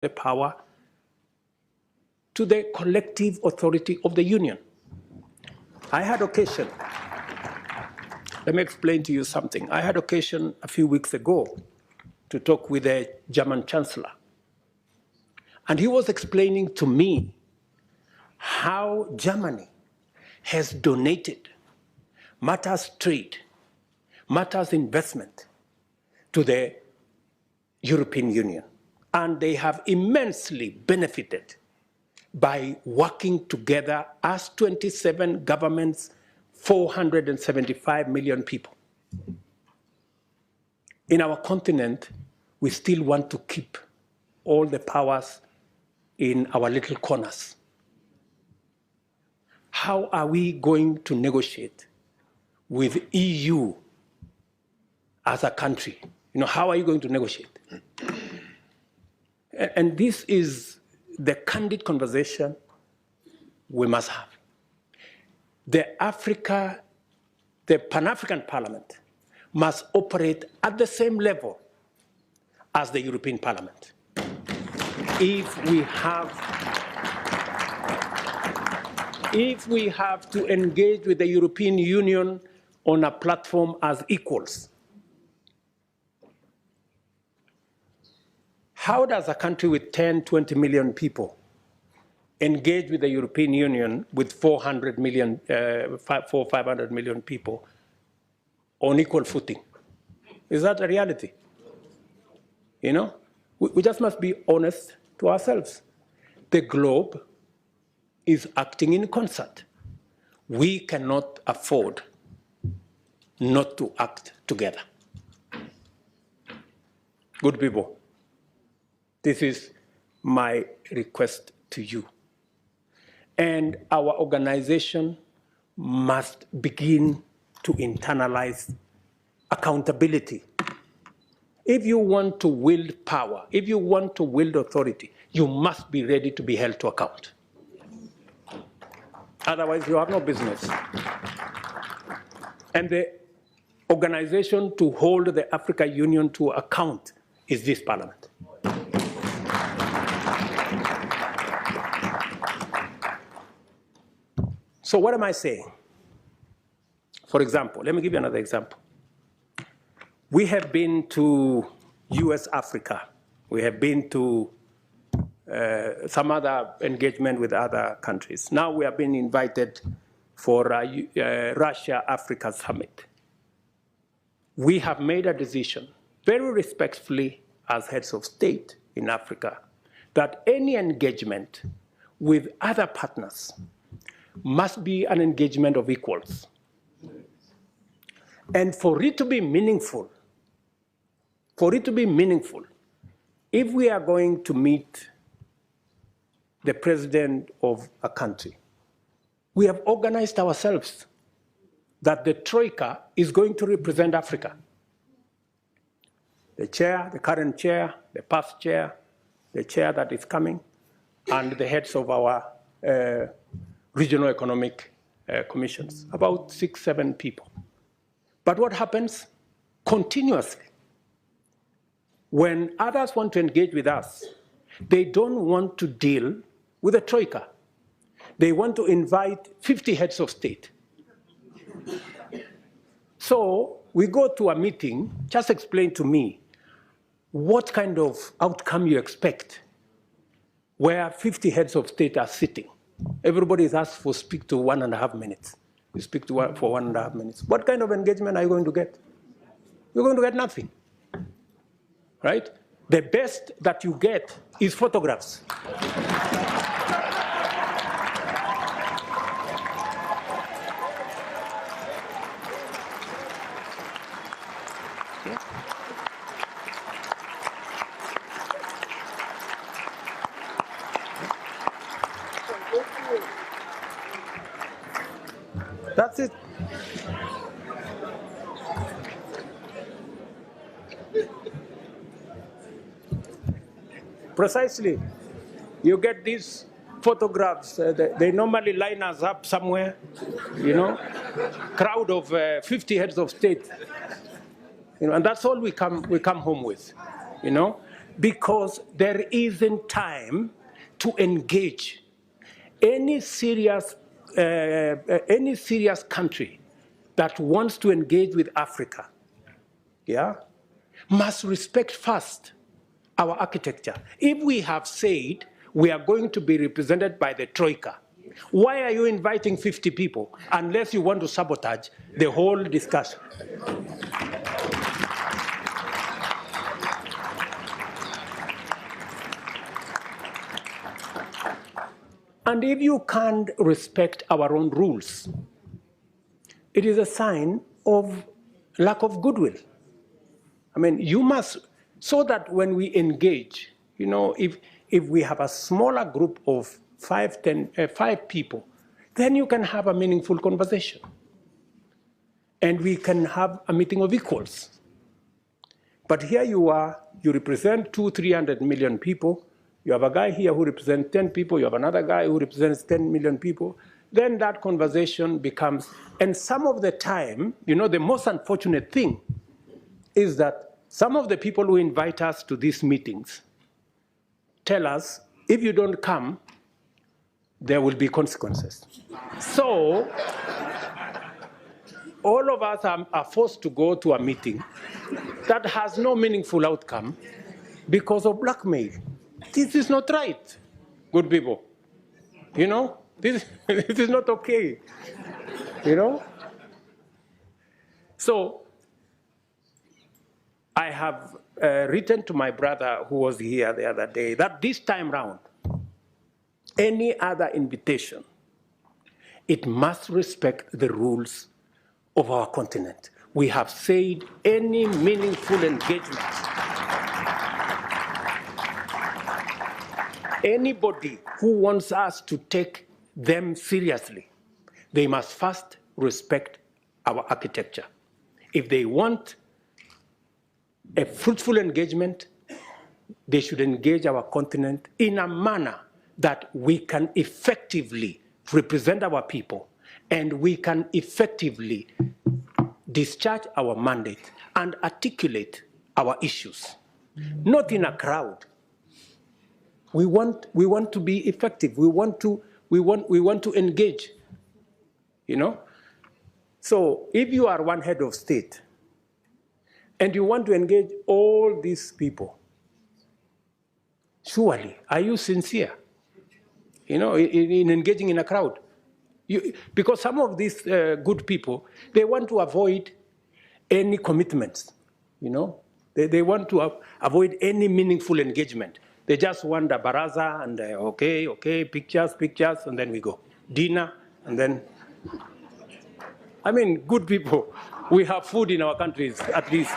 the power to the collective authority of the Union. I had occasion, let me explain to you something. I had occasion a few weeks ago to talk with the German Chancellor. And he was explaining to me how Germany has donated matters trade, matters investment to the European Union. And they have immensely benefited by working together as 27 governments, 475 million people. In our continent, we still want to keep all the powers in our little corners. How are we going to negotiate with EU as a country? How are you going to negotiate? And this is the candid conversation we must have. The Pan-African Parliament must operate at the same level as the European Parliament. If we have to engage with the European Union on a platform as equals, how does a country with 10, 20 million people engage with the European Union with 500 million people on equal footing? Is that a reality? We just must be honest to ourselves. The globe is acting in concert. We cannot afford not to act together. Good people, this is my request to you. And our organization must begin to internalize accountability. If you want to wield power, if you want to wield authority, you must be ready to be held to account. Otherwise, you have no business. And the organization to hold the African Union to account is this Parliament. So what am I saying? For example, let me give you another example. We have been to US Africa. We have been to some other engagement with other countries. Now we have been invited for Russia-Africa Summit. We have made a decision, very respectfully as heads of state in Africa, that any engagement with other partners must be an engagement of equals. And for it to be meaningful, if we are going to meet the president of a country, we have organized ourselves that the Troika is going to represent Africa. The chair, the current chair, the past chair, the chair that is coming, and the heads of our regional economic commissions, about 6, 7 people. But what happens? Continuously, when others want to engage with us, they don't want to deal with a troika. They want to invite 50 heads of state. So we go to a meeting, just explain to me what kind of outcome you expect where 50 heads of state are sitting. Everybody is asked to speak to 1.5 minutes. You speak to for 1.5 minutes. What kind of engagement are you going to get? You're going to get nothing, right? The best that you get is photographs. That's it. Precisely. You get these photographs. They normally line us up somewhere, crowd of 50 heads of state. And that's all we come home with, because there isn't time to engage any serious country that wants to engage with Africa, yeah, must respect first our architecture. If we have said we are going to be represented by the Troika, why are you inviting 50 people unless you want to sabotage the whole discussion? And if you can't respect our own rules, it is a sign of lack of goodwill. I mean, you must, so that when we engage, you know, if we have a smaller group of 5 people, then you can have a meaningful conversation. And we can have a meeting of equals. But here you are, you represent 200-300 million people. You have a guy here who represents 10 people. You have another guy who represents 10 million people. Then that conversation becomes, and some of the time, you know, the most unfortunate thing is that some of the people who invite us to these meetings tell us, if you don't come, there will be consequences. So all of us are forced to go to a meeting that has no meaningful outcome because of blackmail. This is not right, good people. You know, this is not okay, you know? So I have written to my brother who was here the other day that this time round, any other invitation, it must respect the rules of our continent. We have said any meaningful engagement, anybody who wants us to take them seriously, they must first respect our architecture. If they want a fruitful engagement, they should engage our continent in a manner that we can effectively represent our people and we can effectively discharge our mandate and articulate our issues, not in a crowd. We want to be effective. We want to engage, you know? So if you are one head of state and you want to engage all these people, surely, are you sincere, you know, in engaging in a crowd? Because some of these good people, they want to avoid any commitments, you know? They want to avoid any meaningful engagement. They just want a baraza and okay, pictures, and then we go. Dinner, and then, I mean, good people. We have food in our countries, at least.